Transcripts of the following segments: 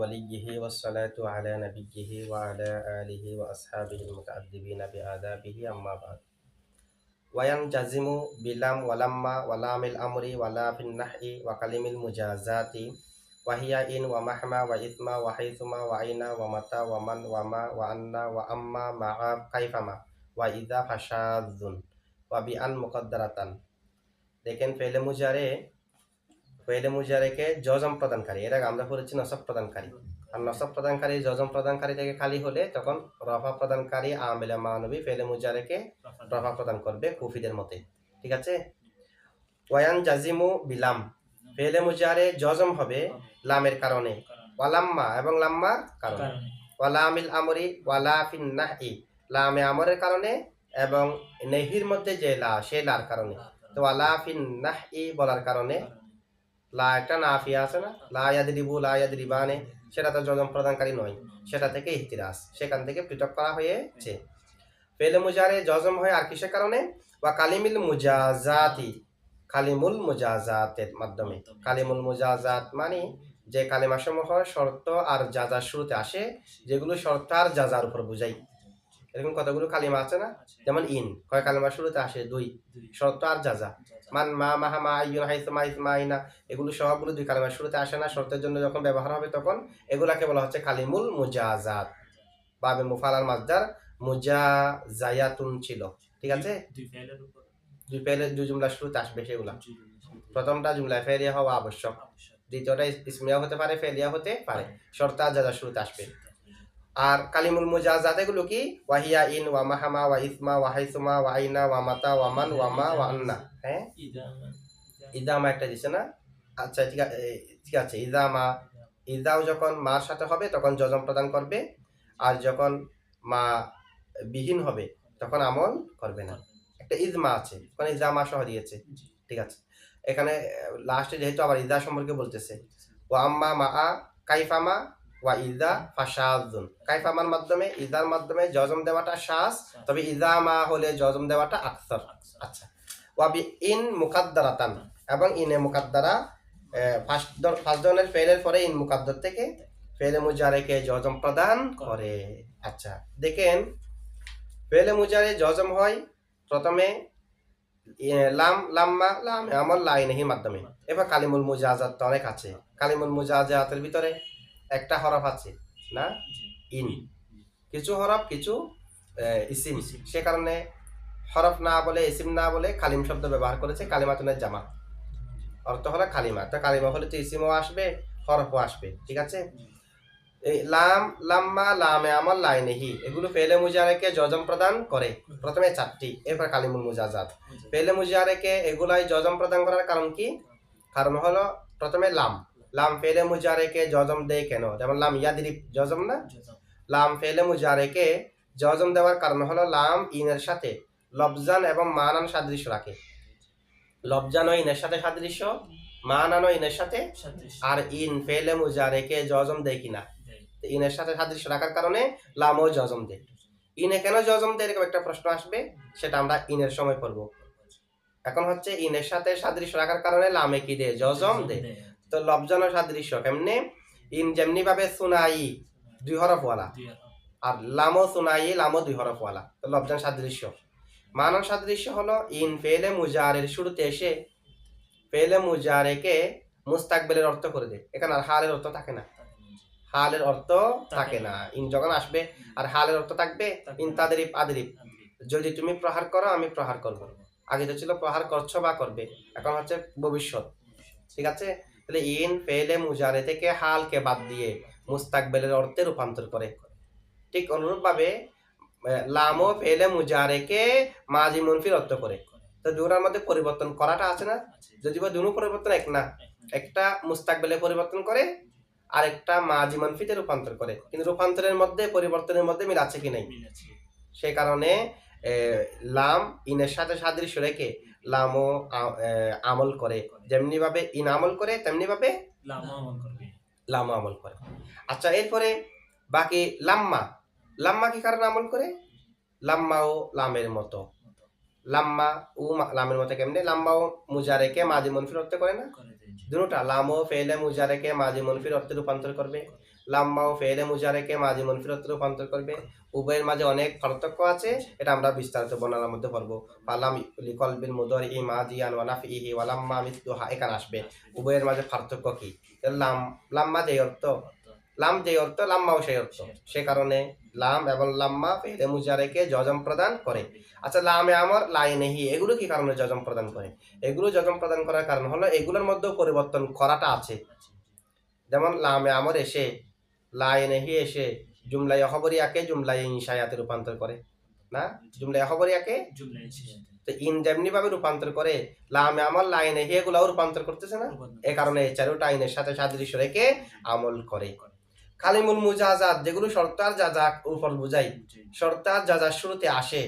وليه والصلاة على نبيه وعلى آله وأصحابه المتأدبين بآدابه أما بعد وينجزم بلم ولما ولام الأمر ولا في النحي وكلم المجازات وهي إن ومهما وإثما وحيثما وأين ومتى ومن وما وأن وأما مع كيفما وإذا فشاذ وبأن مقدرة দেখেন ফেলে মুজারেকে জজম প্রদানকারী, এর আগে আমরা পড়েছি নসব প্রদানকারী। আর নসব প্রদানকারী জজম প্রদানকারী থেকে খালি হলে তখন রফা প্রদানকারী আমিলা মানবী ফেলে মুজারেকে রফা প্রদান করবে কুফিদের মতে। ঠিক আছে। ওয়ান জাজিমু বিলাম, ফেলে মুজারে জজম হবে লামের কারণে, ওয়ালাম্মা এবং লাম্মার কারণে, ওয়ালামিল আমরি ওয়ালা ফিন নাহি, লামে আমরের কারণে এবং নেহির মধ্যে যে লা সে লার কারণে। তো ওয়ালা ফিন নাহি বলার কারণে, লা একটা নাফিয়া আছে না, লা ইয়াদরিবু লা ইয়াদরিবানে, সেটা তো জজম প্রদানকারী নয়, সেটা থেকে ইহতিরাজ, সেখান থেকে পৃথক করা হয়েছে। ফেলে মুজারে জজম হয় আর কিসের কারণে? ওয়া কালিমিল মুজাজাতি, কালিমুল মুজাজাতের মাধ্যমে। কালিমুল মুজাজাত মানে যে কালিমাসমূহ শর্ত আর জাজার শুরুতে আসে, যেগুলো শর্ত আর জাজার উপর বুঝাই। এরকম কতগুলো কালিমা আছে না, যেমন ইন কয় কালিমা শুরুতে আসে? দুই, শর্ত আর জাজা। মান মা মাহা মা আইয়ুন হাইসমা ইসমা আইনা, এগুলো সবগুলো দুই কালিমা শুরুতে আসে না, শর্তের জন্য যখন ব্যবহার হবে তখন এগুলাকে বলা হচ্ছে কালিমুল মুজাজাত। বাবে মুফালাল মাজদার মুজাজায়াতুন ছিল। ঠিক আছে, দুই ফেলের দুই জুমলা শুরুতে আসবে সেগুলা। প্রথমটা জুমলা ফেলিয়া হওয়া আবশ্যক, দ্বিতীয়টা ইসমিয়া হতে পারে, ফেলিয়া হতে পারে, শর্ত আর জাজা শুরুতে আসবে। আর কালিমুল মুজাজাত এগুলো কি? ওয়াহিয়া ইন ওয়া মাহামা ওয়া ইসমা ওয়া হাইসুমা ওয়া আইনা ওয়া মাতা ওয়া মান ওয়া মা ওয়া আন্না। হ্যাঁ, ইদামা একটা দিছে না। আচ্ছা ঠিক আছে। ইদাও যখন মার সাথে হবে তখন জজম প্রদান করবে, আর যখন মা বিহীন হবে তখন আমল করবে না। একটা ইজমা আছে, ওখানে ইজামা সহ দিয়েছে। ঠিক আছে, এখানে লাস্টে যেহেতু আবার ইদা সম্পর্কে বলতেছে, ওয়া আম্মা মা আ কাইফামা ওয়া ইদা ফাশাযুন, কাইফামার মাধ্যমে ইদার মাধ্যমে জজম দেওয়াটা শাজ, তবে ইদা মা হলে জজম দেওয়াটা আকসার। আচ্ছা, ওয়া বি ইন মুকাদ্দারাতান, এবং ইনে মুকাদ্দারা ফার্স্ট ধরনের ফেলের পরে ইন মুকাদ্দার থেকে ফেলে মুজারেকে জজম প্রদান করে। আচ্ছা দেখেন, ফেলে মুজারে জজম হয় প্রথমে লাম লাম্মা লাম আমল লাইনহির মাধ্যমে। এবার কালিমুল মুজাজাত তো অনেক আছে, কালিমুল মুজাজাতের ভিতরে একটা হরফ আছে না, ইন, কিছু হরফ কিছু ইসিম, সে কারণে হরফ না বলে ইসিম না বলে কালিম শব্দ ব্যবহার করেছে। কালিমাতুনের জামা অর্থ হলো কালিমা, তো কালিমা হলে তো ইসিমও আসবে হরফও আসবে। ঠিক আছে, এই লাম লাম্মা লামে আমল লাইনহি এগুলো ফেলে মুজারেকে জজম প্রদান করে, প্রথমে চারটি, এরপর কালিমুল মুজাজাত। ফেলে মুজারেকে এগুলাই জজম প্রদান করার কারণ কি? কারণ হলো প্রথমে লাম, লাম ফেলে মুজারেকে জজম দেয় কেন? যেমন লাম ইয়াদরিব জজম না, লাম ফেলে মুজারেকে জজম দেওয়ার কারণ হলো লাম ইনের সাথে লফজান এবং মানান সাদৃশ্য রাখে। লফজান ও ইনের সাথে সাদৃশ্য, মানান ও ইনের সাথে, আর ইন ফেলে মুজারেকে জজম দেয় কিনা? ইনের সাথে সাদৃশ্য রাখার কারণে লামও জজম দেয়। ইনে কেন জজম দেয় এরকম একটা প্রশ্ন আসবে, সেটা আমরা ইনের সময় পড়ব। এখন হচ্ছে ইনের সাথে সাদৃশ্য রাখার কারণে লামে কি দেয়? জজম দেয়। তো লফজান ও সাদৃশ্য কেমনে? ইন যেমনি ভাবে সুনাই দুই হরফওয়ালা, আর লামও সুনাই লামও দুই হরফওয়ালা, তো লফজান সাদৃশ্য। মানান সাদৃশ্য হলো ইন ফেলে মুজারের শুরুতে এসে ফেলে মুজারেকে মুস্তাকবেলের অর্থ করে দেয়। এখানে আর হালের অর্থ থাকে না, হালের অর্থ থাকে না। ইন যখন আসবে আর হালের অর্থ থাকবে ইন তাদরিব আদরিব, যদি তুমি প্রহার করো আমি প্রহার করব। আগে তো ছিল প্রহার করছো বা করবে, এখন হচ্ছে ভবিষ্যৎ। ঠিক আছে, তাহলে ইন ফেলে মুজারে থেকে হালকে বাদ দিয়ে মুস্তাকবেলের অর্থে রূপান্তর করে। ঠিক অনুরূপভাবে লামও ফেলে মুজারেকে মাজি মুনফির অর্থ করে। তো দুটার মধ্যে পরিবর্তন করাটা আছে না, যদিও দুটো পরিবর্তন এক না, একটা মুস্তাকবেলে পরিবর্তন করে আর একটা মাজি মানফিতে রূপান্তর করে, কিন্তু রূপান্তরের মধ্যে পরিবর্তনের মধ্যে মিল আছে কি নাই, সেই কারণে লাম ইনের সাথে সাদৃশ্য রেখে লামও আমল করে, যেমনি ভাবে ইন আমল করে তেমনি ভাবে লামও আমল করে। আচ্ছা, এরপরে বাকি লাম্মা, লাম্মা কি কারণে আমল করে? লাম্মাও লামের মতো, লাম্মা ও লামের মতো কেমনে? লাম্মাও মুজারেকে মাজি মুনফির অর্থে করে না, দুটোটা লামও ফেলে মুজারেকে মাজি মুনফির অর্থে রূপান্তর করবে। লাম্মাও ফেলে মুজারেকে মাজি মুনফিরতে রূপান্তর করবে। উভয়ের মাঝে অনেক পার্থক্য আছে, এটা আমরা বিস্তারিত বর্ণনার মধ্যে পড়বো। ফালাম লিকলবিল মুদারি মাদিয়ান ওয়া নাফিহি ওয়া লাম্মা মিসলুহা, এখানে আসবে উভয়ের মাঝে পার্থক্য কি। লাম্মা যে অর্থ, লাম যে অর্থ, লাম্মাও সেই অর্থ, সে কারণে লাম এবং লাম্মা ফেলে মুজারেকে জজম প্রদান করে। আচ্ছা, লামে আমর লাইনেহি, এগুলো কি কারণে জজম প্রদান করে? এগুলো জজম প্রদান করার কারণ হলো এগুলোর মধ্যেও পরিবর্তন করাটা আছে। যেমন লামে আমর এসে লাইনেহি এসে জুমলাই খবরিয়াকে জুমলাই ইনশায়াতে রূপান্তর করে না, জুমলাই খবরিয়াকে তো ইন যেমনি ভাবে রূপান্তর করে, লামে আমল লাইনেহি এগুলাও রূপান্তর করতেছে না, এ কারণে এই চারোটা আইনের সাথে সাদৃশ্য রেখে আমল করে। কালিমুল মুজাজাত, যেগুলো শর্তার যা উপর বুঝাই, শর্তার যা শুরুতে আসে,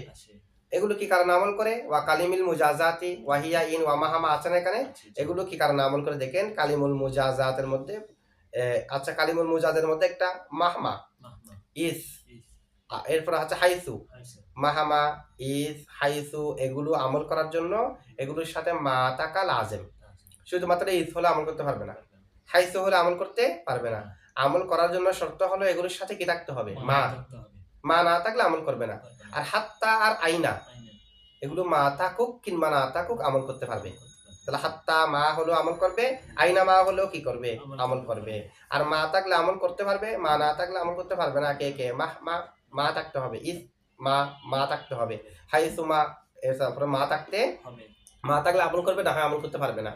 এগুলো কি কারণে আমল করে? ওয়া কালিমিল মুজাজাতি ওয়াহিয়া ইন ওয়া মাহামা আছে না এখানে, এগুলো কি কারণে আমল করে দেখেন। কালিমুল মুজাজাতের মধ্যে আচ্ছা, কালিমুল মুজাজের মধ্যে একটা মাহমা ইস, এরপর আছে হাইসু, মাহামা ইস হাইসু, এগুলো আমল করার জন্য এগুলোর সাথে মা তাকা লাজেম। শুধুমাত্র ইস হলে আমল করতে পারবে না, হাইসু হলে আমল করতে পারবে না। আমল করার জন্য শর্ত হলো এগুলোর সাথে কি থাকতে হবে? মা না থাকলে আমল করবে না। আর হাত্তা আর আইনা, এগুলো মা থাকুক কিংবা না থাকুক আমল করতে পারবে। তাহলে হাত্তা মা হলো আমল করবে, আইনা মা হলেও কি করবে? আমল করবে। আর মা থাকলে আমল করতে পারবে, মা না থাকলে আমল করতে পারবে না। কে কে? মা থাকতে হবে, ইস মা থাকতে হবে, হাইসু মা, তারপরে মা থাকলে আমল করবে, না হয় আমল করতে পারবে না।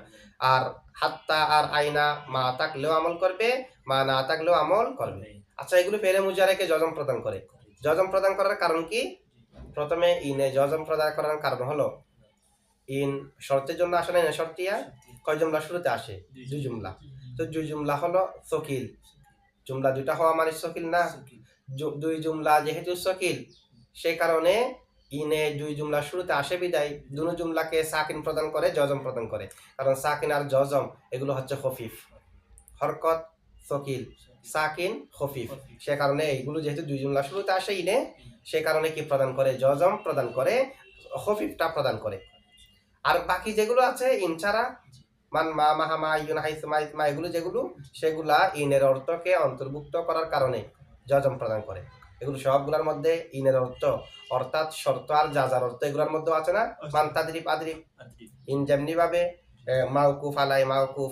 আর হাত্তা আর আইনা মা থাকলেও আমল করবে, মা না থাকলেও আমল করবে। আচ্ছা, এগুলো ফেলে মুজারেকে জজম প্রদান করে। জজম প্রদান করার কারণ কি? প্রথমে ইনে জজম প্রদান করার কারণ হলো ইন শর্তের জন্য আসলে না, শর্তিয়া কয় জুমলা শুরুতে আসে? দুই জুমলা। তো দুই জুমলা হলো সকিল, জুমলা দুইটা হওয়া মানে সকিল না। দুই জুমলা যেহেতু সকিল, সেই কারণে ইনে দুই জুমলা শুরুতে আসে বিদায় দুনো জুমলাকে সাকিন প্রদান করে, জজম প্রদান করে। কারণ সাকিন আর জজম এগুলো হচ্ছে খফিফ, হরকত সকিল, সাকিন খফিফ, সে কারণে এইগুলো যেহেতু দুই জুমলা শুরুতে আসে ইনে, সে কারণে কি প্রদান করে? জজম প্রদান করে, খফিফটা প্রদান করে। আর বাকি যেগুলো আছে ইন ছাড়া, মান মা মাহামা ইউন হাইস মা, এগুলো যেগুলো, সেগুলা ইনের অর্থকে অন্তর্ভুক্ত করার কারণে জজম প্রদান করে। এগুলো সবগুলোর মধ্যে ইনের অর্থ অর্থাৎ শর্ত আর যার অর্থ এগুলোর মধ্যে আছে না। মান তাদরিব আদরিব, ইন যেমনি ভাবে মাউকুফ আলাই মাউকুফ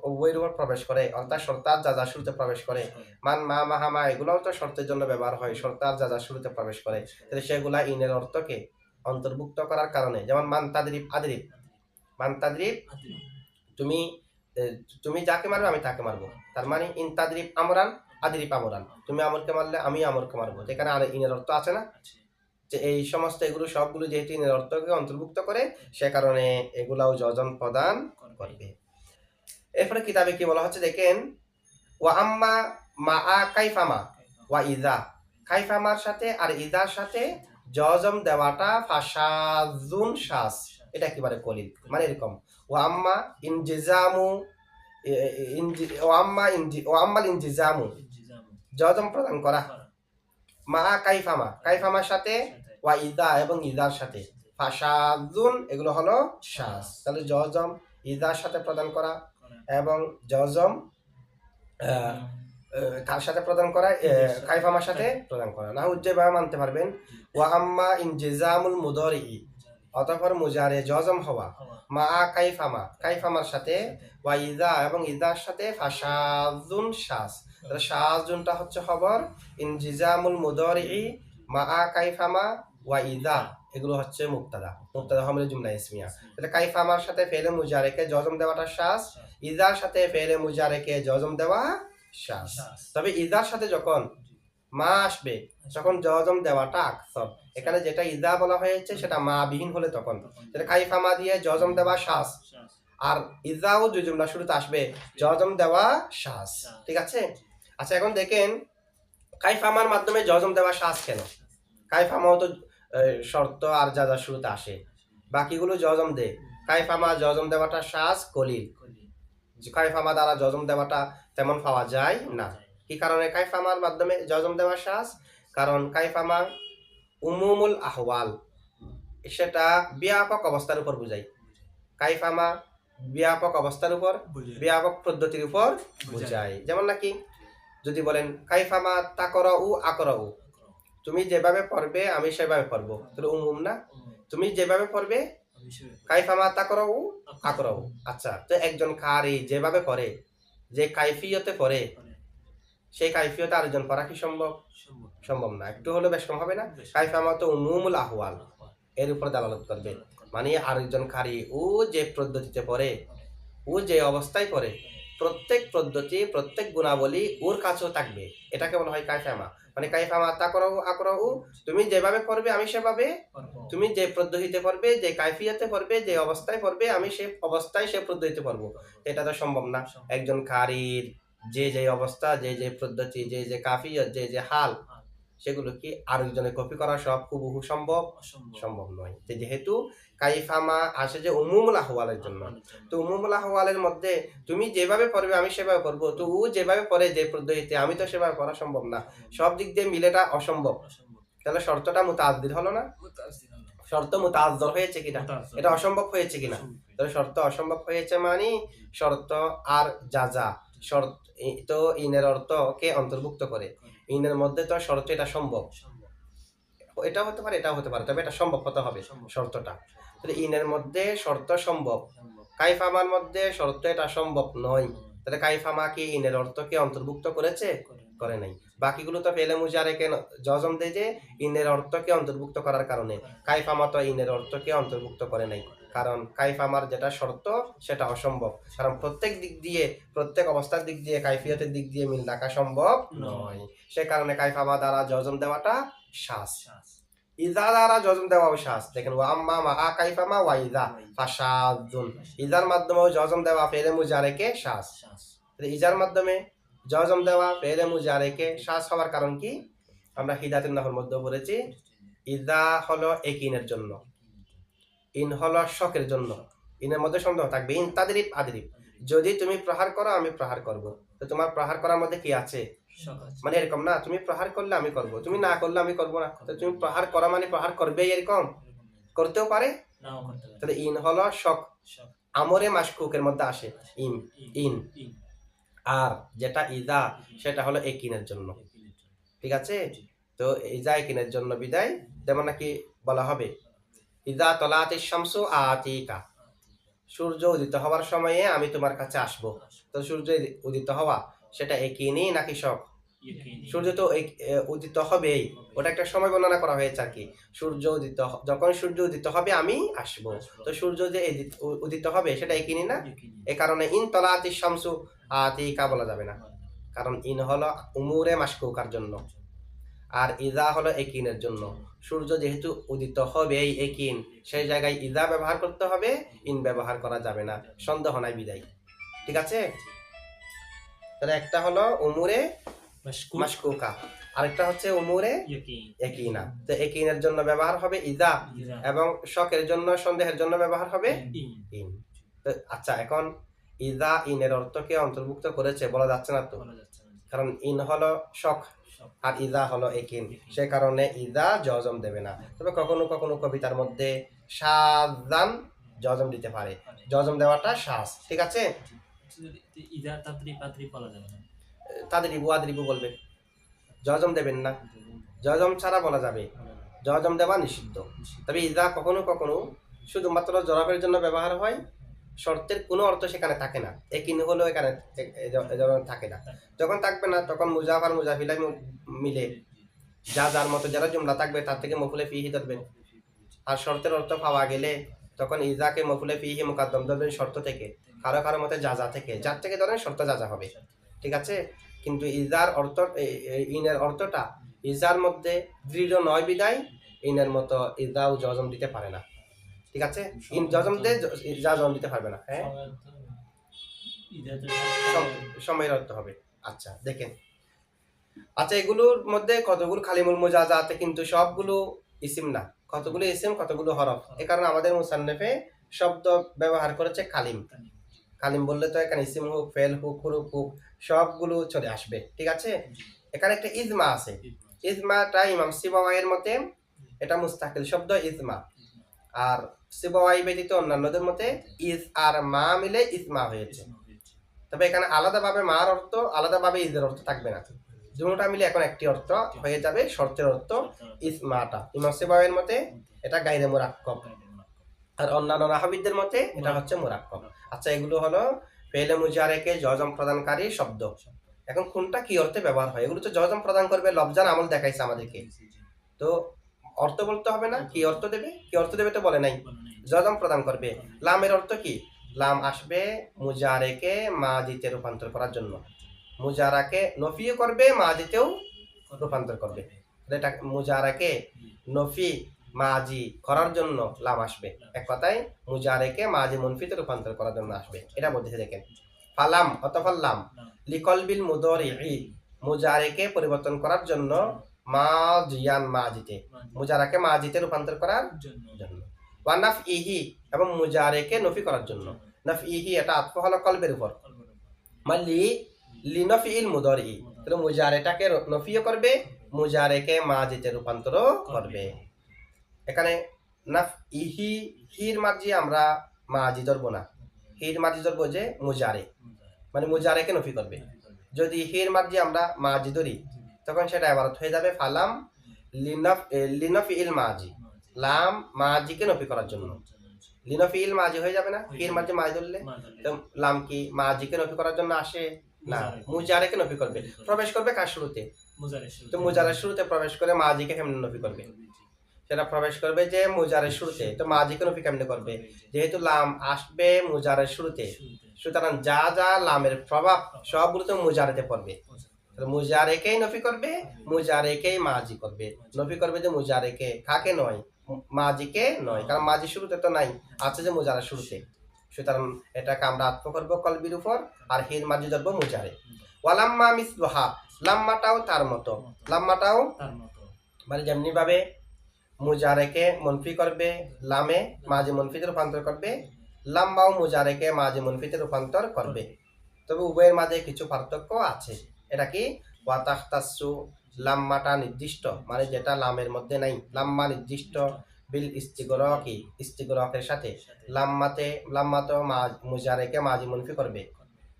উভয়ের উপর প্রবেশ করে, অর্থাৎ শর্তার যা শুরুতে প্রবেশ করে। মান মা মাহামা এগুলোও তো শর্তের জন্য ব্যবহার হয়, শর্তার যা শুরুতে প্রবেশ করে, তাহলে সেগুলা ইনের অর্থকে অন্তর্ভুক্ত করার কারণে। যেমন মান তাদরিব আদরিব, মান তাদরিব, তুমি যাকে মারবে আমি তাকে মারবো, তার মানে ইন তাদরিব আমরান আদরিব আমরান, তুমি আমরকে মারলে আমি আমরকে মারবো। এখানে আর ইনের অর্থ আছে না, যে এই সমস্ত এগুলো সবগুলো যেহেতু ইনের অর্থকে অন্তর্ভুক্ত করে, সে কারণে এগুলাও জজম প্রদান করবে। এরপরে কিতাবে কি বলা হচ্ছে দেখেন, ওয়া আম্মা মা আ কাইফামা ওয়া ইজা, কাইফামার সাথে আর ইজার সাথে জজম দেওয়াটা ফাসাজুন শাস, এটা একেবারে কলিল। মানে এরকম, ওয়া আম্মা ইনজিজামু, ওয়া আম্মাল ইনজিজামু, জজম প্রদান করা, মা কাইফামা, কাইফামার সাথে, ওয়া ইজা এবং ইজার সাথে, ফাসাজুন এগুলো হলো শাস। তাহলে জজম ইজার সাথে প্রদান করা এবং জজম কার সাথে প্রদান করা? কাইফামার সাথে প্রদান করা। না যেভাবে মানতে পারবেন, ওয়া আম্মা ইনজিজামুল মুদারি, অতঃপর মুজারে জজম হওয়া, মা কাইফামা, কাইফামার সাথে, ওয়া ইজা এবং ইজার সাথে, ফাসাজুন শাস। তাহলে শাসজুনটা হচ্ছে খবর, ইনজিজামুল মুদারি মা কাইফামা ওয়া ইজা এগুলো হচ্ছে মুবতাদা, মুবতাদা হামলে জুমলা ইসমিয়া। তাহলে কাইফামার সাথে ফেলে মুজারেকে জজম দেওয়াটা শাস, ইজার সাথে ফেলে মুজারেকে জজম দেওয়া শাস। তবে ইজার সাথে যখন মা আসবে তখন জজম দেওয়াটা আকসর। এখানে যেটা ইজা বলা হয়েছে সেটা মা বিহীন হলে তখন কাইফামা দিয়ে জজম দেওয়া শাস, আর ইজাও যে জুমলা শুরুতে আসবে জজম দেওয়া শাস। ঠিক আছে? আচ্ছা, এখন দেখেন কাইফামার মাধ্যমে জজম দেওয়া শাস কেন? কাইফামাও তো শর্ত আর যা শুরুতে আসে, বাকিগুলো জজম দে। কাইফামা জজম দেওয়াটা শাস কলিল, কাইফামা দ্বারা জজম দেওয়াটা তেমন পাওয়া যায় না। কি কারণে কাইফামার মাধ্যমে জজম দেওয়া শাস? কারণ কাইফামা উমুমুল আহওয়াল, সেটা ব্যাপক অবস্থার উপর বুঝায়। কাইফামা ব্যাপক অবস্থার উপর, ব্যাপক পদ্ধতির উপর বুঝায়। যেমন নাকি যদি বলেন কাইফামা তাকরাউ আকরাউ, তুমি যেভাবে পড়বে আমি সেভাবে পড়বো, তাহলে উমুম না? তুমি যেভাবে পড়বে কাইফামা তাকরাউ আকরাউ। আচ্ছা, তো একজন কারি যেভাবে পড়ে, যে কাইফিয়তে পড়ে, সেই কাইফিয়তে আরেকজন পড়া কি সম্ভব? সম্ভব না। একটু হলে বেশ কম হবে না? কাইফামা তো উমুমুল আহওয়াল, এর উপর দালালত করবে। মানে আরেকজন কারি ও যে পদ্ধতিতে পড়ে, ও যে অবস্থায় পড়ে, প্রত্যেক পদ্ধতি প্রত্যেক গুণাবলী ওর কাছেও থাকবে, এটাকে বলা হয় কাইফামা। মানে কাইফামা তাকরাউ আকরাউ, তুমি যেভাবে পড়বে আমি সেভাবে, তুমি যে পদ্ধতিতে পড়বে, যে কাইফিয়তে পড়বে, যে অবস্থায় পড়বে আমি সে অবস্থায় সে পদ্ধতিতে পড়বো। এটা তো সম্ভব না। একজন কারির যে যে অবস্থা, যে যে পদ্ধতি, যে যে কাফিয়ত, যে যে হাল, সেগুলো কি আরেকজনের কপি করা সব হুবহু সম্ভব? সম্ভব নয়। যেহেতু কাইফামা আসে যে উমুমুল আহওয়ালের জন্য, তো উমুমুল আহওয়ালের মধ্যে তুমি যেভাবে পড়বে আমি সেভাবে পড়বো, তো ও যেভাবে পড়ে যে পদ্ধতিতে আমি তো সেভাবে পড়া সম্ভব না, সব দিক দিয়ে মিলেটা অসম্ভব। তাহলে শর্তটা মুতাআদ্দিদ হলো না? শর্ত মুতাআজ্জর হয়েছে কিনা? এটা অসম্ভব হয়েছে কিনা? তাহলে শর্ত অসম্ভব হয়েছে মানে শর্ত আর যাজা, শর্ত তো ইনের অর্থকে অন্তর্ভুক্ত করে। ইনের মধ্যে তো শর্ত এটা সম্ভব, এটা হতে পারে, এটাও হতে পারে, তবে এটা সম্ভব হতে হবে শর্তটা। তাহলে ইনের মধ্যে শর্ত সম্ভব, কাইফামার মধ্যে শর্ত এটা সম্ভব নয়। তাহলে কাইফামা কি ইনের অর্থকে অন্তর্ভুক্ত করেছে? করে নাই। বাকিগুলো তো ফেলে মুজারেকে জজম দেয় যে ইনের অর্থকে অন্তর্ভুক্ত করার কারণে, কাইফামা তো ইনের অর্থকে অন্তর্ভুক্ত করে নাই, কারণ কাইফামার যেটা শর্ত সেটা অসম্ভব, কারণ প্রত্যেক দিক দিয়ে, প্রত্যেক অবস্থার দিক দিয়ে, কাইফিয়তের দিক দিয়ে মিল রাখা সম্ভব নয়। সে কারণে কাইফামা দ্বারা জজম দেওয়াটা শাস। ইজা দ্বারা জজম দেওয়াও শাস। দেখেন ওয়া আম্মা মা আ কাইফামা ওয়া ইজা ফাশাযুন, ইজার মাধ্যমে জজম দেওয়া ফেলে মুজারেকে শাস। ইজার মাধ্যমে জজম দেওয়া ফেলে মুজারেকে শাস হওয়ার কারণ কি? আমরা হিদায়াতুন নাহর মধ্যে পড়েছি, ইজা হলো একিনের জন্য, ইন হলো শকের জন্য। ইনের মধ্যে সন্দেহ থাকবে, ইন তাদরিব আদরিব, যদি তুমি প্রহার করো আমি প্রহার করব। তো তোমার প্রহার করার মধ্যে কি আছে? মানে এরকম না, তুমি প্রহার করলে আমি করব, তুমি না করলে আমি করব না। তো তুমি প্রহার করা মানে প্রহার করবে, এরকম করতেও পারে, তাহলে ইন হলো শক, আমরে মাশকুকের মধ্যে আসে ইন, ইন। আর যেটা ইজা সেটা হলো একিনের জন্য, ঠিক আছে? তো ইজা একিনের জন্য বিদায়, যেমন নাকি বলা হবে ইজা তলাতিশ শামসু আতিকা, সূর্য উদিত হওয়ার সময়ে আমি তোমার কাছে আসব। তো সূর্য উদিত হওয়া সেটা একিনি নাকি শক? সূর্য তো উদিত হবেই, ওটা একটা সময় বর্ণনা করা হয়েছে আর কি। সূর্য উদিত, যখন সূর্য উদিত হবে আমি আসব। তো সূর্য যে উদিত হবে সেটা একিনি না? এ কারণে ইন তলাতিশ শামসু আতিকা বলা যাবে না, কারণ ইন হলো উমুরে মাশকুকার জন্য, আর ইজা হলো একিনের জন্য। সূর্য যেহেতু উদিত হবে এই একিন, সেই জায়গায় ইজা ব্যবহার করতে হবে, ইন ব্যবহার করা যাবে না, সন্দেহ নাই বিদায়, ঠিক আছে? তাহলে একটা হলো উমুরে মাশকুকা, আরেকটা হচ্ছে উমুরে একিনা। তো একিনের জন্য ব্যবহার হবে ইজা, এবং শকের জন্য, সন্দেহের জন্য ব্যবহার হবে ইন। তো আচ্ছা, এখন ইজা ইনের অর্থকে অন্তর্ভুক্ত করেছে বলা যাচ্ছে না তো, কারণ ইন হলো শক আর ইজা হলো একিন, সে কারণে ইজা জজম দেবে না। তবে কখনো কখনো কবিতার মধ্যে শাযান জজম দিতে পারে, জজম দেওয়াটা শাস, ঠিক আছে? তাদরিবু আদরিবু বলবে, জজম দেবেন না, জজম ছাড়া বলা যাবে, জজম দেওয়া নিষিদ্ধ। তবে ইজা কখনো কখনো শুধুমাত্র জরাফের জন্য ব্যবহার হয়, শর্তের কোনো অর্থ সেখানে থাকে না, একিন হলেও এখানে থাকে না। যখন থাকবে না তখন মুজাফ আর মুজাফিলাই মিলে যা যার মতো যারা জুমলা থাকবে তার থেকে মফুলে ফিহি ধরবেন। আর শর্তের অর্থ পাওয়া গেলে তখন ইজাকে মফুলে ফিহি মুকাদ্দম ধরবেন শর্ত থেকে, কারো কারো মতে যা থেকে, যার থেকে ধরেন শর্ত যা হবে, ঠিক আছে? কিন্তু ইজার অর্থ, ইনের অর্থটা ইজার মধ্যে দৃঢ় নয় বিদায় ইনের মতো ইজাও জজম দিতে পারে না, ঠিক আছে? ইন জজম দিয়ে ইজা জজম দিতে পারবে না, হ্যাঁ, সময়ের অর্থ হবে। আচ্ছা দেখেন, আচ্ছা এগুলোর মধ্যে কতগুলো কালিমুল মুজাজাতে, কিন্তু সবগুলো ইসিম না, কতগুলো ইসিম কতগুলো হরফ। এ কারণে আমাদের মুসান্নেফে শব্দ ব্যবহার করেছে কালিম। কালিম বললে তো এখানে ইসিম হোক, ফেল হোক, হুরুফ হোক, সবগুলো চলে আসবে, ঠিক আছে? এখানে একটা ইজমা আছে, ইজমাটা ইমাম সিবাওয়াইয়ের মতে এটা মুস্তাকিল শব্দ ইজমা, আর সিবাওয়াই ব্যতীত অন্যান্যদের মতে ইজ আর মা মিলে ইজমা হয়েছে। তবে এখানে আলাদাভাবে মার অর্থ আলাদাভাবে ইজের অর্থ থাকবে না, দুটোটা মিলে এখন একটি অর্থ হয়ে যাবে, শর্তের অর্থ ইসমাটা। ইমাম সিবাওয়ির মতে এটা গায়রে মুরাক্কাব, আর অন্যান্য নাহবিদদের মতে এটা হচ্ছে মুরাক্কাব। আচ্ছা, এগুলো হলো ফেলে মুজারেকে জজম প্রদানকারী শব্দ। এখন কোনটা কি অর্থে ব্যবহার হয়? এগুলো তো জজম প্রদান করবে, লফজান আমল দেখাইছে আমাদেরকে, তো অর্থ বলতে হবে না? কি অর্থ দেবে? কি অর্থ দেবে তো বলে নাই, জজম প্রদান করবে। লামের অর্থ কি? লাম আসবে মুজারেকে মাজিতে রূপান্তর করার জন্য, মুজারাকে নফিও করবে, মাজিতেও রূপান্তর করবে। এটা মুজারাকে নফি মাজি করার জন্য লাম আসবে, এক কথায় মুজারেকে মাজি মুনফিতে রূপান্তর করার জন্য আসবে, এটা বলতেছে। দেখেন, ফালাম অথবা লাম লিকলবিল মুদরিই, মুজারেকে পরিবর্তন করার জন্য, মাজিয়ান মাজিতে, মুজারাকে মাজিতে রূপান্তর করার জন্য। ওয়া নাফইহি, এবং মুজারেকে নফি করার জন্য। নাফইহি এটা আতফ হলো কলবের উপর, মালি লিনফিল মুদরিই, তাহলে মুজারেটাকে নফিও করবে, মুজারেকে মাজিতে রূপান্তর করবে। এখানে নাফইহি, হির মাজি আমরা মাজি ধরবো না, হির মাজি ধরবো যে মুজারে, মানে মুজারেকে নফি করবে। যদি হির মাজি আমরা মাজি ধরি তখন সেটা ইবারত হয়ে যাবে ফালাম লিনফিল মাজি, লাম মাজিকে নফি করার জন্য। লিনফিল মাজি হয়ে যাবে না, হির মাজি মাজি ধরলে, তো লাম কি মাজিকে নফি করার জন্য আসে না, মুজারেকে নফি করবে। প্রবেশ করবে কার শুরুতে? তো মুজারের শুরুতে প্রবেশ করে মাজিকে কেমনে নফি করবে? সেটা প্রবেশ করবে যে মুজারের শুরুতে, তো মাজিকে নফি কেমনে করবে? যেহেতু লাম আসবে মুজারের শুরুতে, সুতরাং যা যা লামের প্রভাব সবগুলো তো মুজারেতে পড়বে, মুজারেকেই নফি করবে, মুজারেকেই মাজি করবে। নফি করবে যে মুজারেকে, কাকে নয়? মাজিকে নয়, কারণ মাজি শুরুতে তো নাই, আছে যে মুজারের শুরুতে। সুতরাং এটাকে আমরা আত্ম করবো কলবির উপর, আর হির মাজি ধরবো মুজারে। ওয়ালাম্মা মিসলুহা, লাম্মাটাও তার মতো, লাম্মাটাও মানে যেমনি ভাবে মুজারেকে মনফি করবে, লামে মাজি মনফিতে রূপান্তর করবে, লাম্মাও মুজারেকে মাজি মনফিতে রূপান্তর করবে। তবে উভয়ের মাঝে কিছু পার্থক্য আছে। এটা কি? ওয়াতাখতাসু, লাম্মাটা নির্দিষ্ট, মানে যেটা লামের মধ্যে নাই, লাম্মা নির্দিষ্ট, বিল ইস্তিগরাকি, ইস্তিগরাকের সাথে। লাম্মা তো মুজারেকে মাজি মুনফি করবে,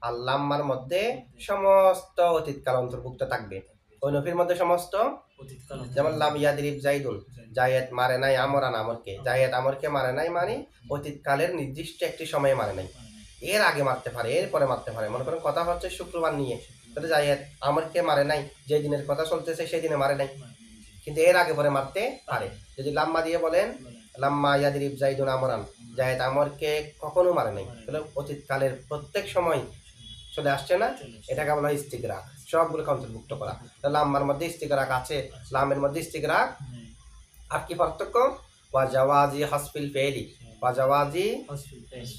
আর লাম্মার মধ্যে সমস্ত অতীতকাল অন্তর্ভুক্ত থাকবে। ওই নফির মধ্যে সমস্ত, যেমন লাম ইয়াদরিব জাইদুন, জায়েদ মারে নাই আমরান আমরকে, জায়েদ আমরকে মারে নাই মানে অতীতকালের নির্দিষ্ট একটি সময়ে মারে নাই, এর আগে মারতে পারে, এর পরে মারতে পারে। মনে করেন কথা হচ্ছে শুক্রবার নিয়ে, তাহলে জায়েদ আমরকে মারে নাই, যে দিনের কথা চলতেছে সেই দিনে মারে নাই, কিন্তু এর আগে পরে মারতে পারে। যদি লাম্মা দিয়ে বলেন লাম্মা ইয়াদরিব জাইদুন আমরান, জায়েদ আমরকে কখনো মারে নাই, তাহলে অতীতকালের প্রত্যেক সময় চলে আসছে না, এটাকে বলা হয় ইস্তিগরাক, সবগুলোকে অন্তর্ভুক্ত করা। তাহলে লাম্মার মধ্যে ইস্তিগরাক আছে, লামের মধ্যে ইস্তিগরাক। আর কি পার্থক্য? ওয়া জাওয়াজি হাসফিল ফেলি, ওয়া জাওয়াজি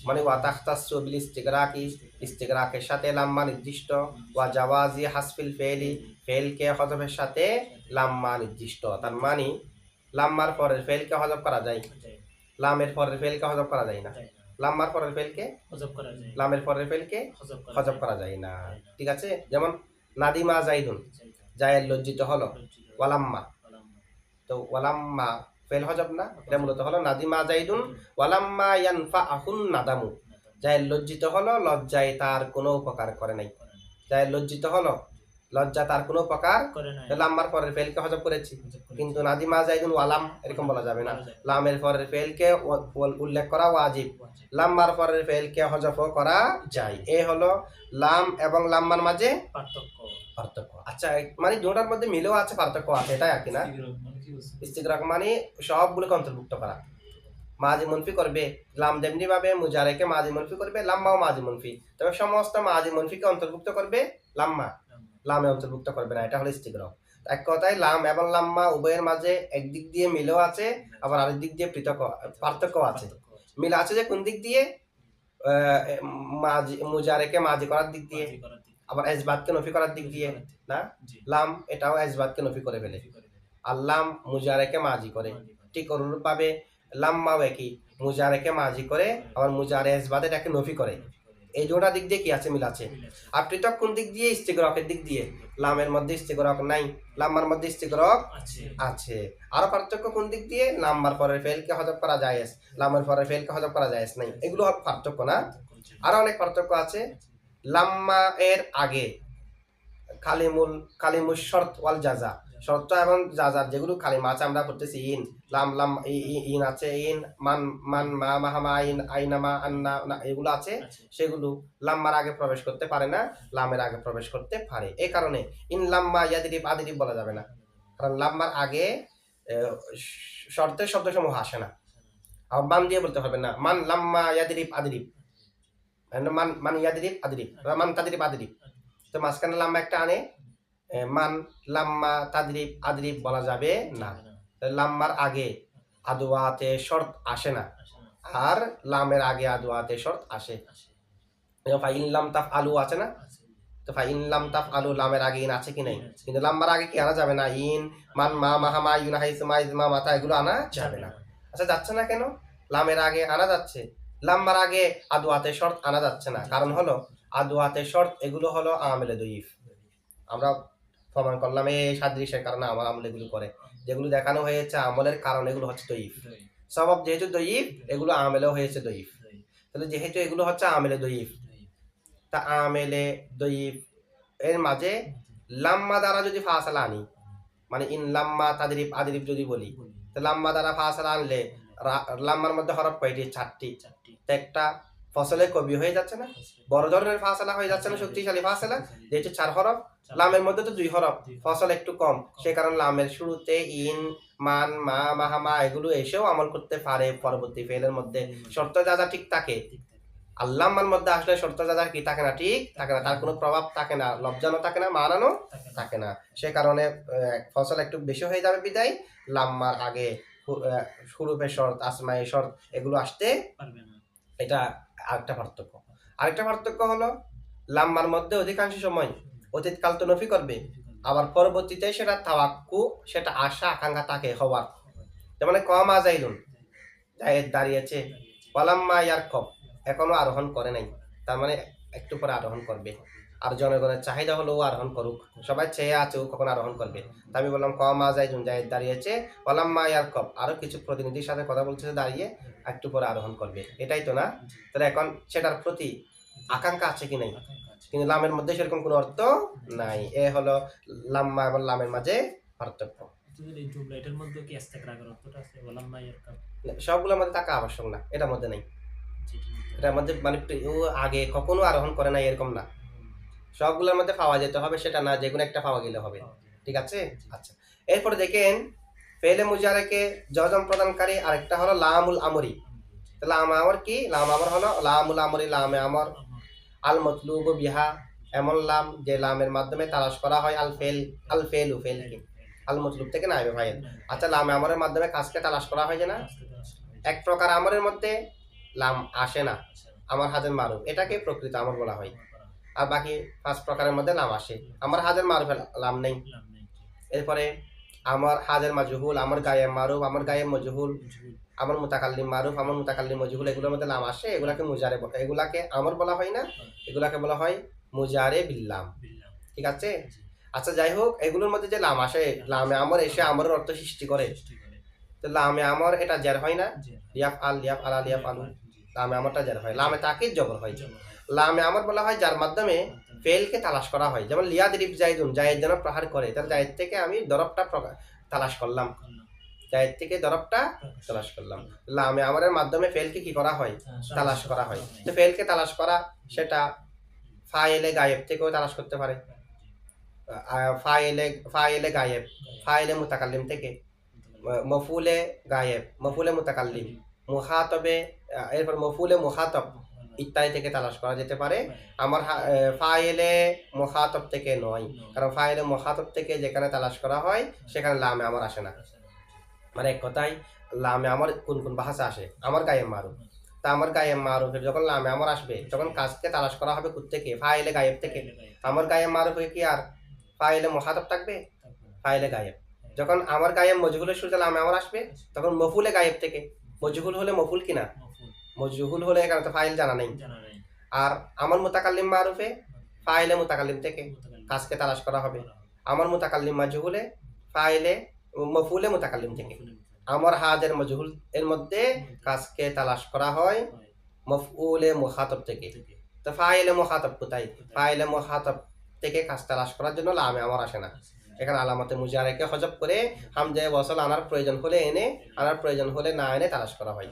মানে ওয়া তাখতাসু বিল ইস্তিগরাকি, ইস্তিগরাকের সাথে লাম্মা নির্দিষ্ট, ওয়া জাওয়াজি হাসফিল ফেলি, ফেলকে হযফের সাথে লাম্মা নির্দিষ্ট। তার মানে লাম্মার পরের ফেলকে হযফ করা যায়, লামের পরের ফেলকে হযফ করা যায় না, লাম্মার পরের ফেলকে হযফ করা যায়, লামের পরের ফেলকে হযফ করা যায় না। ঠিক আছে? যেমন নাদিমা জাইদুন, জায়েদ লজ্জিত হলো, ওয়ালাম্মা, তো ওয়ালাম্মা ফেল হযফ না, এটা মূলত হলো নাদিমা জাইদুন ওয়ালাম্মা ইয়ানফাআহুন নাদামু, জায়েদ লজ্জিত হলো, লজ্জায় তার কোনো উপকার করে নাই। জায়েদ লজ্জিত হলো, লজ্জা তার কোনো উপকার করে নাই, লাম্মার পরের ফেলকে হযফ করেছি। কিন্তু নাদিমা জাইদুন ওয়ালাম এরকম বলা যাবে না, লামের পরের ফেলকে উল্লেখ করা ওয়াজিব, লাম্মার পরের ফেলকে হযফ করা যায়। এই হলো লাম এবং লাম্মার মাঝে পার্থক্য। আচ্ছা, মানে দুটার মধ্যে মিলেও আছে, পার্থক্য আছে, এটাই আর কি না? ইস্তিগরাক মানে সবগুলোকে অন্তর্ভুক্ত করা। মাজি মুনফি করবে, লাম যেমনি ভাবে মুজারেকে মাজি মুনফি করবে, লাম্মাও মাজি মুনফি, তবে সমস্ত মাজি মুনফিকে অন্তর্ভুক্ত করবে, লাম্মা লামে অন্তর্ভুক্ত করবে না। এটা হলো ইস্তিগরাক। এক কথায় লাম এবং লাম্মা উভয়ের মাঝে একদিক দিয়ে মিলও আছে, আবার আরেক দিক দিয়ে পার্থক্য আছে। মিল আছে যে কোন দিক দিয়ে? মাজি মুজারেকে মাজি করার দিক দিয়ে, আবার ইসবাতকে নফি করার দিক দিয়ে না। লাম এটাও ইসবাতকে নফি করে ফেলে, আর লাম মুজারেকে মাজি করে। ঠিক অনুরূপভাবে লাম্মাও একই, মুজারেকে মাজি করে, আবার মুজারে ইসবাত এটাকে নফি করে। এই দুটা দিক দিয়ে কি আছে? মিল আছে। আর পৃথক কোন দিক দিয়ে? ইস্তিগরাকের দিক দিয়ে। লামের মধ্যে ইস্তিগরাক নাই, লাম্মার মধ্যে ইস্তিগরাক আছে। আর পার্থক্য কোন দিক দিয়ে? লাম্মার পরের ফেলকে হযফ করা জায়েজ, লামের পরের ফেলকে হযফ করা জায়েজ নাই। এগুলো পার্থক্য না? আরো অনেক পার্থক্য আছে। লাম্মা এর আগে কালিমুল শর্ত ওয়াল জাজা, শর্ত এবং জাজার যেগুলো কালিমা আছে আমরা করতেছি ইন, লাম লাম ইন আছে, ইন মান মান মা মাহামা আইন আইনামা আন্না এগুলো আছে, সেগুলো লাম্মার আগে প্রবেশ করতে পারে না, লামের আগে প্রবেশ করতে পারে। এই কারণে ইন লাম্মা ইয়াদিরিব আদিরিব বলা যাবে না, কারণ লাম্মার আগে শর্তের শব্দসমূহ আসে না। আর মান দিয়ে বলতে হবে না, মান লাম্মা ইয়াদিরিব আদিরিব, মান মান ইয়াদিরিব আদিরিব, মান তাদিরিব আদিরিব, তো মাঝখানে লাম্মা একটা আনে, মান লাম্মা তাদরিব আদরিব বলা যাবে না। লাম্মার আগে আদওয়াতে শর্ত আসে না, আর লামের আগে আদওয়াতে শর্ত আসে। ফাইন লাম তাফ আলু আছে না, তো ফাইন লাম তাফ আলু লামের আগে ইন আছে কি নাই, কিন্তু লাম্মার আগে কি আনা যাবে না, ইন মান মা মাহামা ইউনা হাইসমা ইজমা মাতা এগুলো আনা যাবে না। আচ্ছা যাচ্ছে না কেন, লামের আগে আনা যাচ্ছে, লাম্মার আগে আদওয়াতে শর্ত আনা যাচ্ছে না, কারণ হলো আদওয়াতে শর্ত এগুলো হলো আমেলে দইফ। আমরা প্রমাণ করলাম এই সাদৃশ্যের কারণে আমার আমল এগুলো করে, যেগুলো দেখানো হয়েছে আমলের কারণ এগুলো হচ্ছে দইফ। সবব যেহেতু দইফ, এগুলো আমেলেও হয়েছে দইফ। তাহলে যেহেতু এগুলো হচ্ছে আমেলে দইফ, তা আমেলে দইফ এর মাঝে লাম্মা দ্বারা যদি ফাসালা আনি, মানে ইন লাম্মা তাদরিব আদরিব যদি বলি, তো লাম্মা দ্বারা ফাসালা আনলে লাম্মার মধ্যে হরফ কয়টি, 4টি, তো একটা ফসলে কবি হয়ে যাচ্ছে না, বড় ধরনের ফাসালা হয়ে যাচ্ছে না, শক্তিশালী ফাসালা, যেহেতু 4 হরফ, লামের মধ্যে তো 2 হরফ, ফসল একটু কম, সে কারণে লামের শুরুতে ইন মান মা মাহামা এগুলো এসেও আমল করতে পারে পরবর্তী ফেলের মধ্যে, শর্ত যা যা ঠিক থাকে। আল্লাহর মধ্যে আসলে শর্ত যা যা কি থাকে না, ঠিক থাকে না, তার কোনো প্রভাব থাকে না, লজ্জানো থাকে না, মানানো থাকে না, সে কারণে ফসল একটু বেশি হয়ে যাবে বিদায় লাম্মার আগে হুরুফে শর্ত আসমায়ে শর্ত এগুলো আসতে পারবে না। এটা আরেকটা পার্থক্য। আরেকটা পার্থক্য হলো লাম্মার মধ্যে অধিকাংশ সময় অতীতকাল তো নফি করবে, আবার পরবর্তীতে সেটা তাওয়াক্কু, সেটা আশা আকাঙ্ক্ষা থাকে হওয়ার, যেমন কম আজাইলুন জায়েদ দাঁড়িয়েছে, ওয়ালাম্মা ইয়ারকব এখনো আরোহণ করে নাই, তার মানে একটু পরে আরোহণ করবে, আর জনগণের চাহিদা হলো ও আরোহণ করুক, সবাই চেয়ে আছে ও কখন আরোহণ করবে, তা আমি বললাম কম আজাইলুন জায়েদ দাঁড়িয়েছে, ওয়ালাম্মা ইয়ারকব আরো কিছু প্রতিনিধির সাথে কথা বলছে দাঁড়িয়ে একটু পরে আরোহণ করবে, এটাই তো না। তাহলে এখন সেটার প্রতি আকাঙ্ক্ষা আছে কি নাই, কিন্তু লামের মধ্যে সেরকম কোনো অর্থ নাই। এ হলো লাম্মা এবং লামের মাঝে পার্থক্য। সবগুলোর মধ্যে থাকা আবশ্যক না, এটার মধ্যে নাই, এটার মধ্যে মানে ও আগে কখনো আরোহণ করে নাই এরকম না, সবগুলোর মধ্যে পাওয়া যেতে হবে সেটা না, যে কোনো একটা পাওয়া গেলে হবে, ঠিক আছে। আচ্ছা, এরপরে দেখেন ফেলে মুজারেকে জজম প্রদানকারী আরেকটা হলো লামুল আমরি। লাম আমর কি, লাম আমর হলো লামুল আমরি, লামে আমর আল মতলুব বিহা এমন লাম যে লামের মাধ্যমে তালাশ করা হয় আল ফেলু ফেলকে, আল মতলুব থেকে নাইবে ফাইল। আচ্ছা, লামে আমরের মাধ্যমে কাজকে তালাশ করা হয় যে না, এক প্রকার আমরের মধ্যে লাম আসে না, আমার হাজের মারুফ, এটাকে প্রকৃত আমর বলা হয়, আর বাকি 5 প্রকারের মধ্যে লাম আসে, আমার হাজের মারুফে লাম নেই। এরপরে আমার হাজের মাজহুল, আমার গায়েব মারুফ, আমার গায়েব মজহুল, আমার মুতাকাল্লিম মারুফ, আমার মুতাকাল্লিম মজহুল, এগুলোর মধ্যে লাম আসে, এগুলাকে মুজারে, এগুলাকে আমর বলা হয় না, এগুলাকে বলা হয় মুজারে বিল্লাম, ঠিক আছে। আচ্ছা যাই হোক, এগুলোর মধ্যে যে লাম আসে, লামে আমর এসে আমরের অর্থ সৃষ্টি করে, তো লামে আমর এটা জের হয় না, লিয়াফ আল লিয়াফ আলা লিয়াফ আলু, লামে আমরটা জের হয়, লামে তাকিদ জবর হয়। লামে আমর বলা হয় যার মাধ্যমে ফেলকে তালাশ করা হয়, যেমন লিয়াদরিব জাইদুন, জায়েদ যেন প্রহার করে, তার জায়েদ থেকে আমি দরবটা তালাশ করলাম, জায়েদ থেকে দরবটা তালাশ করলাম। লামে আমরের মাধ্যমে ফেলকে কি করা হয়, তালাশ করা হয়। তো ফেলকে তালাশ করা সেটা ফাইলে গায়েব থেকেও তালাশ করতে পারে, ফাইলে গায়েব, ফাইলে মুতাকাল্লিম থেকে, মফুলে গায়েব, মফুলে মুতাকাল্লিম, মুখাতবে, এরপর মফুলে মুখাতব ইত্যাদি থেকে তালাশ করা যেতে পারে। আমার ফাইলে মুখাতব থেকে নয়, কারণ ফাইলে মুখাতব থেকে যেখানে তালাশ করা হয় সেখানে লামে আমর আসে না, মানে এক কথায় লামে আমর কোন কোন ভাষা আসে, আমার গায়েব মারুফ, তা আমার গায়েব মারুফের যখন লামে আমর আসবে তখন কাজকে তালাশ করা হবে কোত্থেকে, ফাইলে গায়েব থেকে। আমার গায়েব মারুফে কি আর ফাইলে মুখাতব থাকবে, ফাইলে গায়েব। যখন আমার গায়েব মজহুলের শুরুতে লামে আমর আসবে তখন মফুলে গায়েব থেকে, মজহুল হলে মফুল কিনা, মজহুল হলে এখানে তো ফাইল জানা নেই, আর আমার মুতাকাল্লিম মারুফে ফাইলে মুতাকাল্লিম থেকে কাজকে তালাশ করা হবে, আমার মুতাকাল্লিম মাজহুলে ফাইলে মফুলে মুতাকাল্লিম থেকে, আমার হাজের মজহুল এর মধ্যে কাজকে তালাশ করা হয় মফউলে মুখাতব থেকে, তো ফাইলে মুখাতাব কোথায়? ফাইলে মুখাতাব থেকে কাজ তালাশ করার জন্য লামে আমার আসে না। এখানে আলামতে মুজারেকে হজব করে হামজায়ে ওয়াসল আনার প্রয়োজন হলে এনে, আনার প্রয়োজন হলে না এনে তালাশ করা হয়।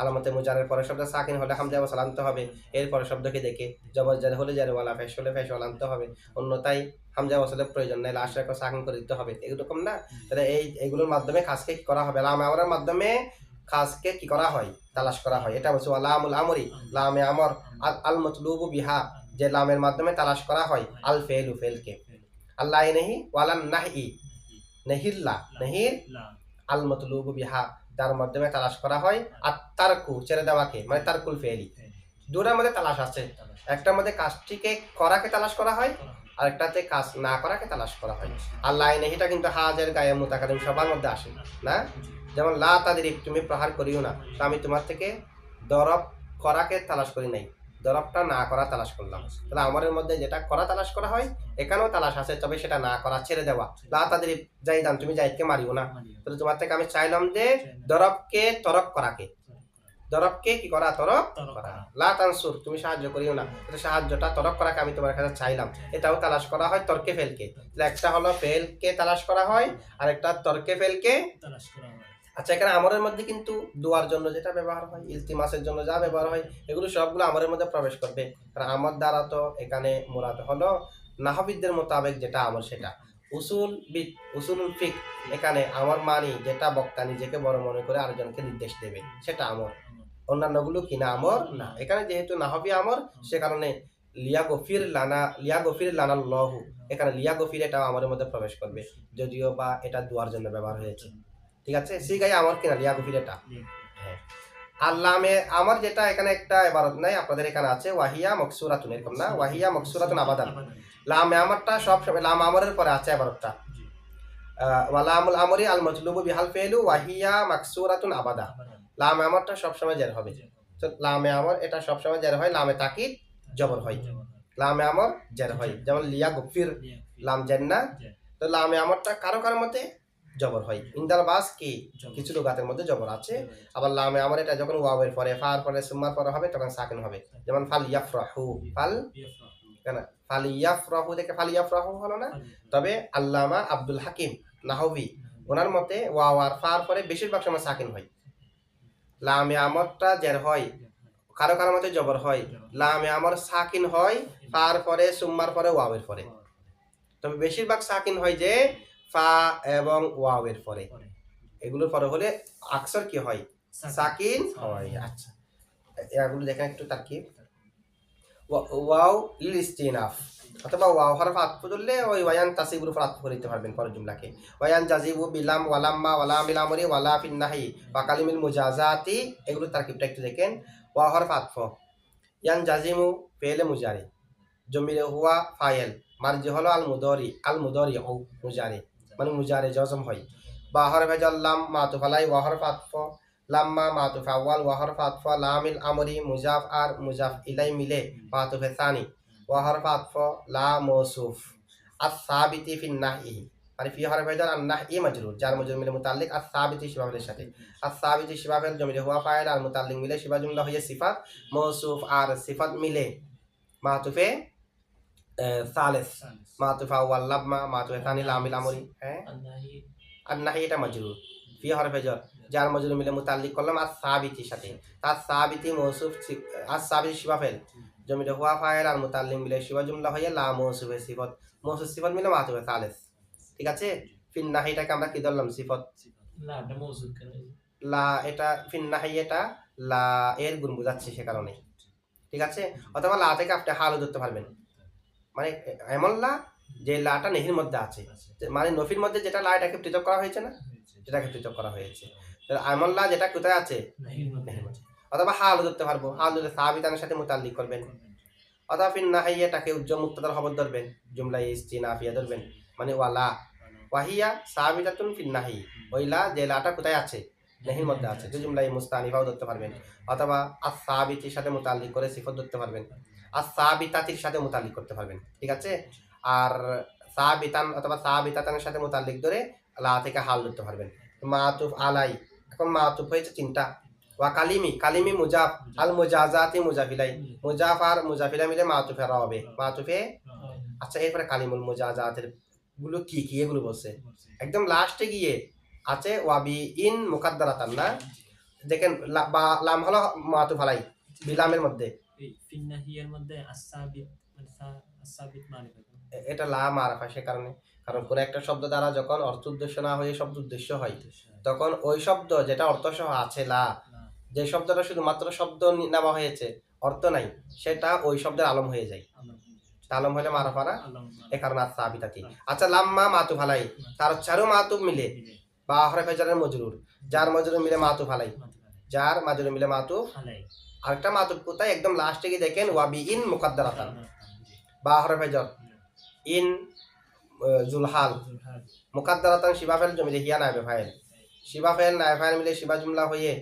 আলামতে মুজারের পরের শব্দ সাকিন হলে হামজায়ে ওয়াসল আনতে হবে, এর পরের শব্দকে দেখে। জবর জার হলে জারওয়ালা, ফেশ হলে ফেশওয়াল আনতে হবে, অন্যথায় হামজায়ে ওয়াসলের প্রয়োজন নাই, লাশটাকে সাকিন করে দিতে হবে। এরকম না? তাহলে এইগুলোর মাধ্যমে কাজকে কি করা হবে? লামে আমরের মাধ্যমে কাজকে কি করা হয়? তালাশ করা হয়। এটা বলছে লামুল আমরি, লামে আমর। আল মতলুবু বিহা, যে লামের মাধ্যমে তালাশ করা হয় আল ফেলু, ফেলকে। আল্লাহ নেহি ওয়ালান নাহি, নেহিল্লা, নেহির আল মতলুবু বিহা, যার মাধ্যমে তালাশ করা হয়। আর তারকু, ছেড়ে দেওয়াকে, মানে তারকুল ফেলি। দুটার মধ্যে তালাশ আছে। একটার মধ্যে কাজটিকে করাকে তালাশ করা হয়, আর একটাতে কাজ না করাকে তালাশ করা হয়। আল্লাহ নেহিটা কিন্তু হাজের গায়ে মুতাকাদিম সবার মধ্যে আসে না। যেমন লা তাদরিব, তুমি প্রহার করিও না, তো আমি তোমার থেকে দরব করাকে তালাশ করি নাই, দরবটা না করা তালাশ করলাম। তাহলে আমাদের মধ্যে যেটা করা তালাশ করা হয়, এখানেও তালাশ আছে, তবে সেটা না করা, ছেড়ে দেওয়া। লা তাদরিব জাইদান, তুমি জাইদকে মারিও না। তাহলে তোমার থেকে আমি চাইলাম যে দরবকে তরক করাকে, দরবকে কি করা? তরক করা। লা তানসুর, তুমি সাহায্য করিও না, তাহলে সাহায্যটা তরক করাকে আমি তোমার কাছে চাইলাম, এটাও তালাশ করা হয় তর্কে ফেলকে। তাহলে একটা হলো ফেলকে তালাশ করা হয়, আর একটা তর্কে ফেলকে তালাশ করা হয়। আচ্ছা, এখানে আমরের মধ্যে কিন্তু দোয়ার জন্য যেটা ব্যবহার হয়, ইলতিমাসের জন্য যা ব্যবহার হয়, এগুলো সবগুলো আমরের মধ্যে প্রবেশ করবে। কারণ আমর দ্বারা তো এখানে মুরাদ হলো নাহবিদদের মোতাবেক যেটা আমর সেটা। উসুলুল ফিক, এখানে আমর মানি যেটা বক্তা নিজেকে বড় মনে করে আরেকজনকে নির্দেশ দেবে, সেটা আমর। অন্যান্যগুলো কিনা আমর না। এখানে যেহেতু নাহবি আমর, সে কারণে লিয়া গফির লানা লহু, এখানে লিয়া গফির এটাও আমরের মধ্যে প্রবেশ করবে, যদিও বা এটা দোয়ার জন্য ব্যবহার হয়েছে। ঠিক আছে, সিগাই আমার কিনা লিয়া গফির এটা। হ্যাঁ, আল্লামে আমার যেটা এখানে একটা ইবারত নাই, আপনাদের এখানে আছে ওয়াহিয়া মকসুরাতুন, এরকম না? ওয়াহিয়া মকসুরাতুন আবাদান। লামে আমারটা সব সময় লাম আমরের পরে আছে ইবারতটা। ওয়ালামুল আমরি আল মাজলুবু বিহাল ফেলু ওয়াহিয়া মাকসুরাতুন আবাদা। লামে আমরটা সব সময় জের হবে। তো লামে আমর এটা সব সময় জের হয়, লামে তাকিদ জবর হয়। লামে আমর জের হয়, যেমন লিয়া গফির, লাম জেন্না। তো লামে আমরটা কারো কারো মতে জবর হয়। ইন্দাল বাস কি কিছু লুগাতের মধ্যে জবর আছে। আবার লামে আমর এটা যখন ওয়াওয়ের পরে, ফার পরে, সুম্মার পরে হবে, তখন সাকিন হবে। যেমন ফাল ইয়াফরাহু, ফাল ইয়াফরাহু থেকে ফাল ইয়াফরাহু হলো না? তবে আল্লামা আব্দুল হাকিম নাহবি, ওনার মতে ওয়াও আর ফার পরে বেশিরভাগ সময় সাকিন হয়। লামে আমরটা জের হয়, কারো কারো মতে জবর হয়। লামে আমর সাকিন হয় ফার পরে, সুম্মার পরে, ওয়াওয়ের পরে। তবে বেশিরভাগ সাকিন হয় যে ফা এবং ওয়াওয়ের পরে। এগুলোর পরে হলে আকসর কি হয়? সাকিন হয়। আচ্ছা, এগুলো দেখেন একটু তাকিয়ে। ওয়াও লিল ইস্তিনাফ, অথবা ওয়াও হরফ আতফ করলে ওই ওয়ায়ান তাসিবুর উপর আতফ করে দিতে পারবেন পরের জুমলাকে। ওয়ায়ান জাজিবু বিলাম ওয়ালাম্মা ওয়ালামিল আমরি ওয়ালা ফিন নাহি ওয়া কালিমিল মুজাজাতি, এগুলো তারকিবটা একটু দেখেন। ওয়া হরফ আতফ, ইয়ান জাজিমু ফেলে মুজারি, জমিরে হুয়া ফাইল, মারজি হলো আল মুদরি ও মুজারি, মানে মুজারি জজম হয়। বা হরফ জাল্লাম মাতুফ আলাই ওয়া হরফ আতফ, লাম্মা মাতুফ আউয়াল ওয়া হরফ আতফ, লামিল আমরি মুজাফ আর মুজাফ ইলাই মিলে মাতুফ সানি ওয়া হরফ আতফ, লা মৌসুফ আস-সাবিতি ফিন নাহি, মানে ফি হরফ জাল আন নাহি মাজরুর, যার মাজরুর মিলে মুতাল্লিক আস-সাবিতি শিবাফের সাথে। আস-সাবিতি শিবাফের জমিরে হুয়া ফাইল আর মুতাল্লিক মিলে শিবা জুমলা হয়ে সিফাত, মৌসুফ আর সিফাত মিলে মাতুফে সালেস, মাতুফ আউয়াল লাম্মা, মাতুফ সানি লামিল আমরি। হ্যাঁ, আর নাহি এটা মাজরুর, ফি হরফে জার, যার মাজরুর মিলে মুতাল্লিক করলাম আস-সাবিতির সাথে। আস-সাবিতি মৌসুফ, আস-সাবিতি শিবাফেল জমিরে হুয়া ফাইল আর মুতাল্লিক মিলে শিবা জুমলা হয়ে লা মৌসুফে সিফাত, মৌসুফ সিফাত মিলে মাতুফে সালেস। ঠিক আছে, ফিন নাহিটাকে আমরা কি ধরলাম? সিফাত। লা এটা ফিন নাহি, এটা লা এর গুণ বোঝাচ্ছে সে কারণে। ঠিক আছে, অথবা লা থেকে আপনি হালও ধরতে পারবেন, মানে এমন লা যে লাটা নেহির মধ্যে আছে, মানে নফির মধ্যে যেটা লা এটাকে পৃথক করা হয়েছে না, যেটাকে পৃথক করা হয়েছে। এমন লা যেটা কোথায় আছে? নেহির মধ্যে। অথবা হালও ধরতে পারবো, হাল ধরে সাবিতানের সাথে মুতাল্লিক করবেন। অথবা ফিন নাহি এটাকে উজ্জ্বল মুক্তাদার খবর ধরবেন, জুমলা ইস্তিনাফিয়া ধরবেন, মানে ওয়ালা ওয়াহিয়া সাবিতাতুন ফিন নাহি, ওই লা যে লাটা কোথায় আছে? নেহির মধ্যে আছে, যে জুমলা মুস্তানিফাও ধরতে পারবেন। অথবা আস-সাবিতির সাথে মুতাল্লিক করে সিফত ধরতে পারবেন, আস-সাবিতাতির সাথে মুতাল্লিক করতে পারবেন। ঠিক আছে, আর সাবিতান অথবা সাবিতাতানের সাথে মুতাল্লিক ধরে লা থেকে হাল ধরতে পারবেন। মাতুফ আলাই, এখন মাতুফ হয়েছে তিনটা, ওয়া কালিমি কালিমি মুজাফ আল মুজাজাতি মুজাফিলাই মুজাফ আর মুজাফিলা মিলে মাতুফে রবে মাতুফে। আচ্ছা এরপরে কালিমুল মুজাজাতের গুলো কি কি এগুলো বলছে একদম লাস্টে গিয়ে আছে ওয়াবি ইন মুকাদ্দারাতান না দেখেন লাম হলো মাতুফ আলাই বিলামের মধ্যে ফিন্নাহিয়ার মধ্যে আসাবিত আসাবিত মারিফা এটা লা মারাফা সে কারণে কারণ কোন একটা শব্দ দ্বারা যখন অর্থ উদ্দেশ্য না হয়ে শব্দ উদ্দেশ্য হয় তখন ওই শব্দ যেটা অর্থ সহ আছে লা যে শব্দটা শুধুমাত্র শব্দ নেওয়া হয়েছে অর্থ নাই সেটা ওই শব্দের আলম হয়ে যায় আলম হলে মারাফা না এ কারণে আসাবিতাতি। আচ্ছা লাম্মা মাতুফ আলাই তার চারো মাতুফ মিলে বা হরফে জারের মজরুর যার মজরুর মিলে মাতুফ আলাই যার মাজরুর মিলে মাতুফ আরেকটা মাতুফ কোথায় একদম লাস্টে গিয়ে দেখেন ওয়াবি ইন মুকাদ্দারাতান বা হরফে জার ইন জুলহাল মুকাদ্দারাতান শিবা ফেল জমিলে হিয়া নাইবে ফাইল শিবা ফেল নাই ফাইল মিলে শিবা জুমলা হয়ে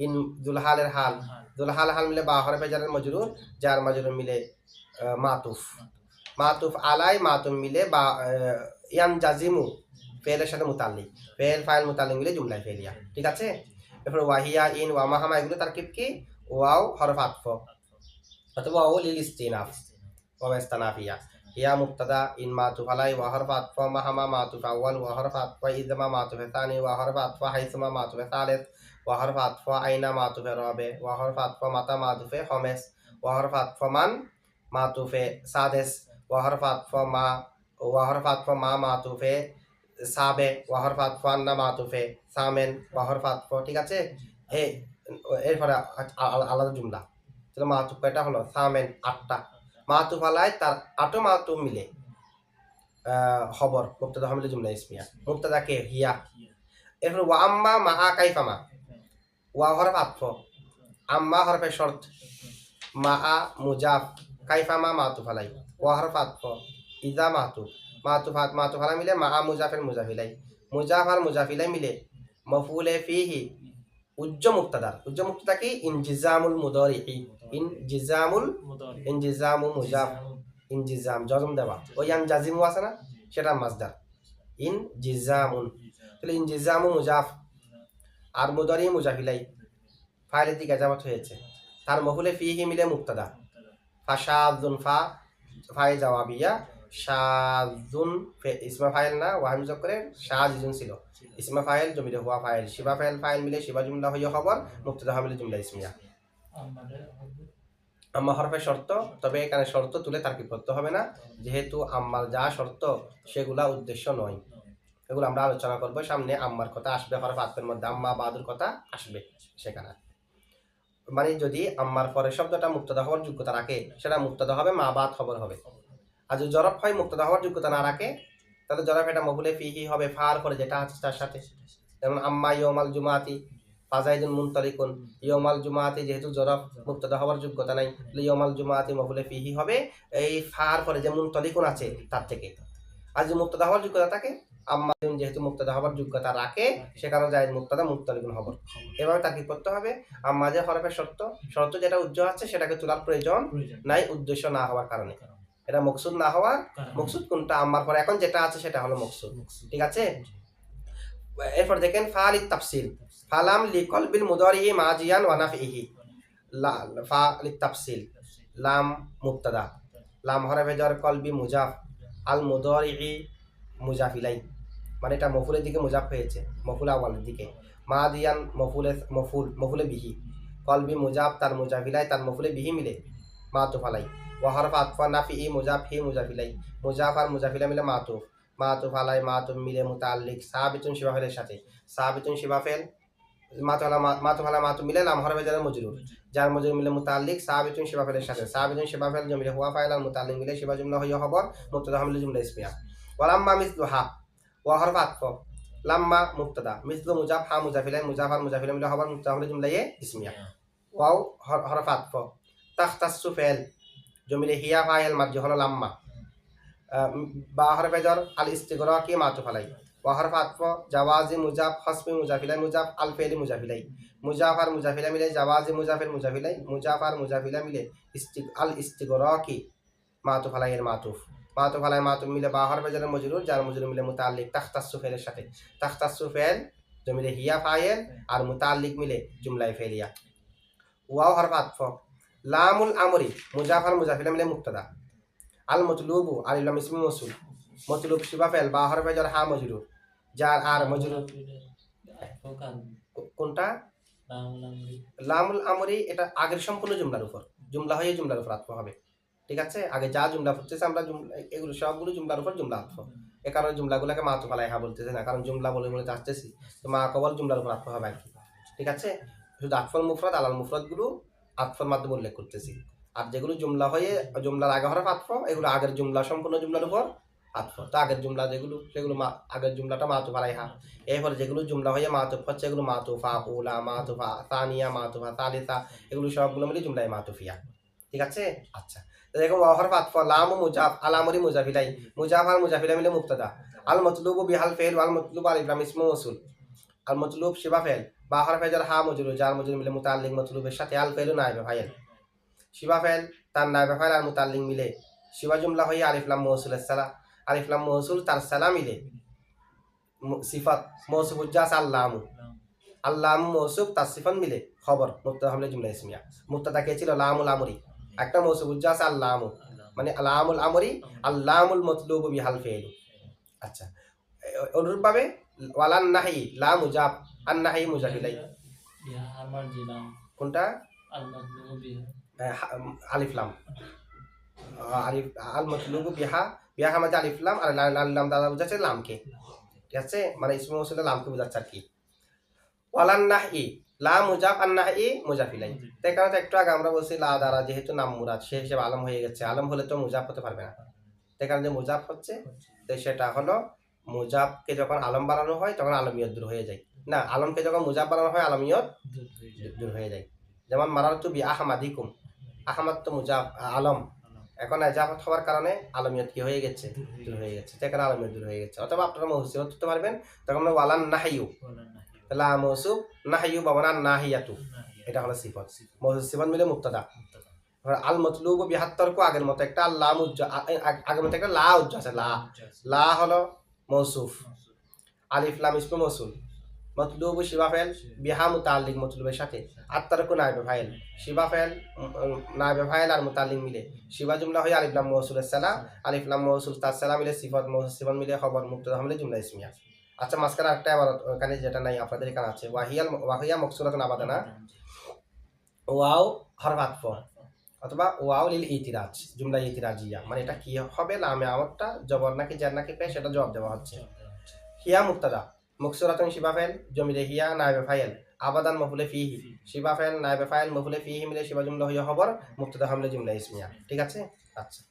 ইন জুলহালের হাল জুলহাল হাল মিলে বা হরফে জারের মজরুর যার মাজরুর মিলে মাতুফ মাতুফ আলাই মাতুফ মিলে বা ইয়ান জাজিমু ফেলের সাথে মুতাল্লিক ফেল ফাইল মুতাল্লিক মিলে জুমলায় ফেলিয়া ঠিক আছে। এরপর ওয়াহিয়া ইন ওয়া মাহামা এগুলো তারকিব কি ওয়াও হরফ আতফ অথবা ওয়াও লিল ইস্তিনাফ ওয়া ইস্তানাফিয়া হিয়া মুবতাদা ইন মাতুফ আলাই ওয়া হরফ আতফ মাহামা মাতুফ আউয়াল ওয়া হরফ আতফ ইযমা মাতুফ তানি ওয়া হরফ আতফ হাইসুমা মাতুফ সালিস ওয়া হরফ আতফ আইনা মাতুফ রাবে ওয়া হরফ আতফ মাতা মাতুফ খামিস ওয়া হরফ আতফ মান মাতুফ সাদিস ওয়া হরফ আতফ মা মাতুফ সাবে ওয়া হরফ আতফ আন্না মাতুফ সামেন ওয়া হরফ আতফ ঠিক আছে। এরপরে আলাদা জুমলা তাহলে মাতুফ কয়টা হলো সামেন আটটা মাতুফ আলাই তার আটো মাতুফ মিলে খবর মুবতাদা মিলে জুমলা ইসমিয়া মুবতাদা কে হিয়া। এরপর ওয়া আম্মা মা কাইফামা ওয়া হরফ আতফ আম্মা হরফে শর্ত মা মুজাফ কাইফামা মাতুফ আলাই ওয়া হরফ আতফ ইজা মাতুফ আলাই মিলে মা মুজাফের মুজাফিলাই মুজাফ আর মুজাফিলাই মিলে মফুলে ফিহি উজ্জ মুক্তাদা কি ইনজিজামুল মুদারিহি ইনজিজামু মুজাফ ইনজিজাম জজম দেওয়া ওই জাজিমু আছে না সেটা মাসদার ইনজিজামুন তাহলে ইনজিজামু মুজাফ আর মুদারি মুজাফিলাই ফাইলের দিকে জামাত হয়েছে তার মফুলে ফিহি মিলে মুক্তাদা ফাশাযুন ফাই জাওয়াবিয়া শাযুন ইসমা ফাইল না ওয়াহিম করে শাযিজুন ছিল ইসমা ফাইল জমিলে হুয়া ফাইল শিবা ফাইল মিলে শিবা জুমলা হইয়া খবর মুবতাদা মিলে জুমলা ইসমিয়া। আম্মা হরফে শর্ত তবে এখানে শর্ত তুলে তারকিব করতে হবে না যেহেতু আম্মার যা শর্ত সেগুলা উদ্দেশ্য নয় এগুলো আমরা আলোচনা করব সামনে। আম্মার কথা আসবে হরফ আতফের মধ্যে আম্মা বাদুর কথা আসবে সেখানে মানে যদি আম্মার পরে শব্দটা মুক্তাদা হওয়ার যোগ্যতা রাখে সেটা মুক্তাদা হবে মা বাদ খবর হবে আর যদি জরফ হয় মুক্তাদা হওয়ার যোগ্যতা না রাখে তাহলে জরফ এটা মফুলে ফিহি হবে ফার পরে যেটা আছে তার সাথে যেমন আম্মা ইয়মাল জুমাতি ফাজাইদুন মুনতালিকুন ইয়মাল জুমাতি যেহেতু জরফ মুক্তাদা হওয়ার যোগ্যতা নাই ইয়মাল জুমাতি মফুলে ফিহি হবে এই ফার পরে যে মুনতালিকুন আছে তার থেকে। আর যদি মুক্তাদা হওয়ার যোগ্যতা থাকে আম্মা যেহেতু মুক্তাদা হওয়ার যোগ্যতা রাখে সে কারণে জায়েদ মুক্তাদা মুনতালিকুন খবর এভাবে তাকে করতে হবে। আম্মা যে হরফের শর্ত যেটা উজ্জ্ব আছে সেটাকে তোলার প্রয়োজন নাই উদ্দেশ্য না হওয়ার কারণে এটা মকসুদ না হওয়ার মকসুদ কোনটা আম্মার পরে এখন যেটা আছে সেটা হলো মকসুদ ঠিক আছে। এরপর দেখেন ফালিত তাফসিল ফালাম লিকলবিল মুদারিহি মাজিয়ান ওয়া নাফিহি ফালিত তাফসিল লাম মুবতাদা লাম হরফে জার কলবি মুজাফ আল মুদারিহি মুজাফিলাই মানে এটা মফুলের দিকে মুজাফ হয়েছে মফুল আওয়ালের দিকে মাদিয়ান মফুলে বিহি কলবি মুজাফ তার মুজাফিলাই তার মফুলে বিহি মিলে মাতুফ আলাই ওয়া হরফ আতফা নাফিহি মুজাফ হি মুজাফিলাই মুজাফ আর মুজাফিলা মিলে মাতুফ আলাই মাতুফ মিলে মুতাআল্লিক সাবিতুন শিবা ফেলের সাথে সাবিতুন শিবা ফেল মাতুফ আলাই মাতুফ মিলে লাম হরফে জার মজরুর যার মজরুর মিলে মুতাআল্লিক সাবিতুন শিবা ফেলের সাথে সাবিতুন শিবা ফেল জমিলে হুয়া ফাইল আর মুতাআল্লিক মিলে শিবা জুমলা হইয়া খবর মুবতাদা মিলে জুমলা ইসমিয়া। ওয়া লাম্মা মিসলুহা ওয়া হরফ আতফ লাম্মা মুবতাদা মিসলু মুজাফ হা মুজাফিলাই মুজাফ আর মুজাফিলা মিলে খবর মুবতাদা মিলে জুমলা ইসমিয়া। ওয়াও হরফ আতফ তাখতাসু ফেল জমিলে হিয়া ফাইল মার্জি হলো লাম্মা বা হরফে জার আল ইস্তিগরাকি মাতুফ আলাই ওয়া হরফ আতফ জাওয়াজি মুজাফ হাসবি মুজাফিলাই মুজাফ আল ফেলি মুজাফিলাই মুজাফ আর মুজাফিলা মিলে জাওয়াজি মুজাফিল মুজাফিলাই মুজাফ আর মুজাফিলা মিলে আল ইস্তিগরাকি মাতুফ আলাই এর মাতুফ আলাই মাতুফ মিলে বা হরফে জার মজরুর যার মজরুর মিলে মুতাআল্লিক তাখতাসু ফেলের সাথে তাখতাসু ফেল জমিরে হিয়া ফাইল আর মুতাল্লিক মিলে জুমলায় ফেলিয়া। ওয়াও হরফ আতফ, লামুল আমরি মুজাফ আর মুজাফিলা মিলে মুক্তাদা, আল মতলুবু আলিফ লাম ইসমে মৌসুল, মতলুব শিবা ফেল বা হরফে jar হা মজরুর, যার আর মজরুর কোনটা লামুল আমরি, এটা আগের সম্পূর্ণ জুমলার উপর, জুমলা হয়ে জুমলার উপর আতফ হবে। ঠিক আছে, আগে যা জুমলা পড়তেছে আমরা এগুলো সবগুলো জুমলার উপর জুমলা আতফ। এ কারণে জুমলাগুলোকে মাতুফ আলাইহা বলতেছে না, কারণ জুমলা বলে বলে চাচ্ছেছি তো মা কবল জুমলার উপর আতফ হবে আর কি। ঠিক আছে, শুধু আতফল মুফরাদ আলাল মুফরাদ গুলো আতফর মাধ্যমে উল্লেখ করতেছি, আর যেগুলো জুমলা হয়ে জুমলার আগে হরফ আতফ, এগুলো আগের জুমলা সম্পূর্ণ জুমলার উপর আতফ। তো আগের জুমলা যেগুলো সেগুলো আগের জুমলাটা মাতুফ আলাইহা, এরপরে যেগুলো জুমলা হয়ে মাতুফ হচ্ছে এগুলো মাতুফা উলা, মাতুফা তানিয়া, মাতুফা তালিসা, এগুলো সবগুলো মিলে জুমলায় মাতুফিয়া। ঠিক আছে, আচ্ছা দেখো ওয়া হরফ আতফ, লাম মুজাফ আল আমরি মুজাফিলাই, মুজাফ আর মুজাফিলা মিলে মুক্তাদা, আল মতলুবু বিহাল ফেল ওয়াল মতলুব আলিফ লাম ইসমে মৌসুল, আল মতলুব শিবা ফেল বা হরফে jar হা মজরুর, যার মজরুর মিলে মুতাল্লিক মতলুবের সাথে, আল ফেলু নায়েবে ফাইল, শিবা ফেল তার নায়েবে ফাইল আর মুতাল্লিক মিলে শিবা জুমলা হয়ে আলিফ লাম মৌসুলের সালা, আলিফ লাম মৌসুল তার সালা মিলে সিফাত মৌসুফ উজ্জাস আল্লামু, আল্লামু মৌসুফ তার সিফাত মিলে খবর মুক্তাদা হলে জুমলা ইসমিয়া। মুক্তাদা কে ছিল লামুল আমরি, একটা মৌসুফ উজ্জাস আল্লামু মানে আলামুল আমরি, আল্লামুল মতলুবু বিহাল ফেল। আচ্ছা, অনুরূপভাবে ওয়ালান নাহি লা মুজাব আন নাহি মুজাফিলাই, কোনটা আলিফ লাম আলিফ আল মতলুবু বিহা, বিহা মাঝে আলিফ লাম আর লাম দাদা বুঝাচ্ছে লামকে। ঠিক আছে, মানে ইসমে মৌসুলে লামকে বোঝাচ্ছে আর কি। ওয়ালান নাহি লা মুজাফ আন নাহি মুজাফিলাই, তাই কারণ একটু আগে আমরা বলছি লা দ্বারা যেহেতু নাম মুরাদ সে হিসেবে আলম হয়ে গেছে, আলম হলে তো মুজাফ হতে পারবে না, তাই কারণ যে মুজাফ হচ্ছে তো সেটা হলো মুজাফকে যখন আলম বানানো হয় তখন আলমিয়ত দূর হয়ে যায়, না আলমকে যখন মুজাফ বানানো হয় আলমিয়ত দূর হয়ে যায়। যেমন মারারতু বি আহমাদিকুম, আহমাদ তো মুজাফ আলম, এখন এজাফত হওয়ার কারণে আলমিয়ত কি হয়ে গেছে, দূর হয়ে গেছে, সেখানে আলমিয়ত দূর হয়ে গেছে। অথবা আপনারা মহসিবত করতে পারবেন, তখন আমরা ওয়ালান নাহিউ লা মৌসুফ নাহিউ বাবানা নাহিয়াতু, এটা হলো সিফত, মহসিবত মিলে মুক্তাদা। আল মতলুব বিহাত্তর কো আগের মতো একটা আল্লাহ আগের মতো একটা লা উজ্জা আছে, লা লা হলো মৌসুফ, আলিফ লাম ইসমে মৌসুল, মতলুব শিবা ফেল বিহা মুতাল্লিক মতলুবের সাথে, আত্তারকু নায়েবে ফাইল, শিবা ফেল নায়েবে ফাইল আর মুতাল্লিক মিলে শিবা জুমলা হয়ে আলিফ লাম মৌসুলের সালা, আলিফ লাম মৌসুল তার সালা মিলে সিফত, সিফত মিলে খবর মুক্তাদা মিলে জুমলা ইসমিয়া। আচ্ছা, মাঝখানে একটা আবার ওখানে যেটা নাই আপনাদের এখানে আছে, ওয়াহিয়া মকসুরাতুন আবাদানা, ওয়াও হরফ আতফ অথবা ওয়াও লিল ইতিরাজ, জুমলা ইতিরাজিয়া, মানে এটা কি হবে, লামে আমরটা জবর নাকি জার নাকি পেশ সেটা জবাব দেওয়া হচ্ছে। হিয়া মুক্তাদা মকসুরাতুন শিবা ফেল জমিরে হিয়া নায়েবে ফাইল, আবাদান মফুলে ফিহি, শিবা ফেল নায়েবে ফাইল মফুলে ফিহি মিলে শিবা জুমলা হইয়া খবর মুক্তাদা হামলে জুমলা ইসমিয়া। ঠিক আছে, আচ্ছা।